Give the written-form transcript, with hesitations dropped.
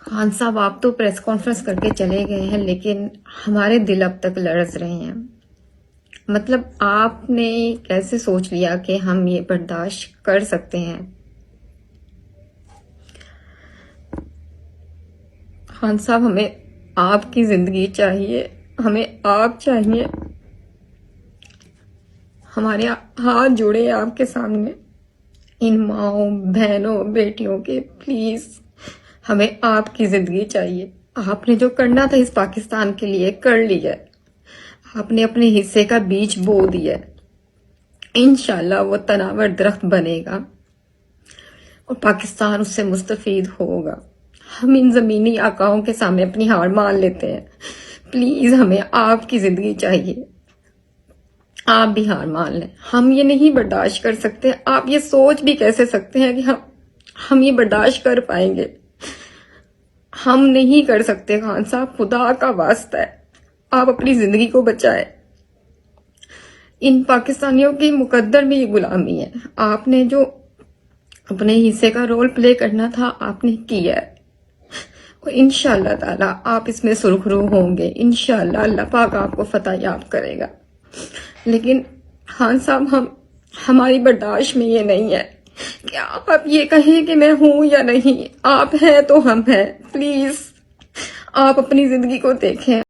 خان صاحب آپ تو پریس کانفرنس کر کے چلے گئے ہیں، لیکن ہمارے دل اب تک لرز رہے ہیں۔ مطلب آپ نے کیسے سوچ لیا کہ ہم یہ برداشت کر سکتے ہیں؟ خان صاحب ہمیں آپ کی زندگی چاہیے، ہمیں آپ چاہیے، ہمارے ہاتھ جوڑے ہیں آپ کے سامنے، ان ماؤں بہنوں بیٹیوں کے، پلیز ہمیں آپ کی زندگی چاہیے۔ آپ نے جو کرنا تھا اس پاکستان کے لیے کر لیا ہے، آپ نے اپنے حصے کا بیج بو دیا ہے، انشاءاللہ وہ تناور درخت بنے گا اور پاکستان اس سے مستفید ہوگا۔ ہم ان زمینی آقاؤں کے سامنے اپنی ہار مان لیتے ہیں، پلیز ہمیں آپ کی زندگی چاہیے، آپ بھی ہار مان لیں۔ ہم یہ نہیں برداشت کر سکتے، آپ یہ سوچ بھی کیسے سکتے ہیں کہ ہم یہ برداشت کر پائیں گے؟ ہم نہیں کر سکتے خان صاحب، خدا کا واسطہ ہے آپ اپنی زندگی کو بچائیں۔ ان پاکستانیوں کی مقدر میں یہ غلامی ہے، آپ نے جو اپنے حصے کا رول پلے کرنا تھا آپ نے کیا ہے، اور انشاءاللہ تعالی آپ اس میں سرخرو ہوں گے، انشاءاللہ اللہ پاک آپ کو فتح یاب کرے گا۔ لیکن خان صاحب ہماری برداشت میں یہ نہیں ہے کہ آپ یہ کہیں کہ میں ہوں یا نہیں، آپ ہیں تو ہم ہیں، پلیز آپ اپنی زندگی کو دیکھیں۔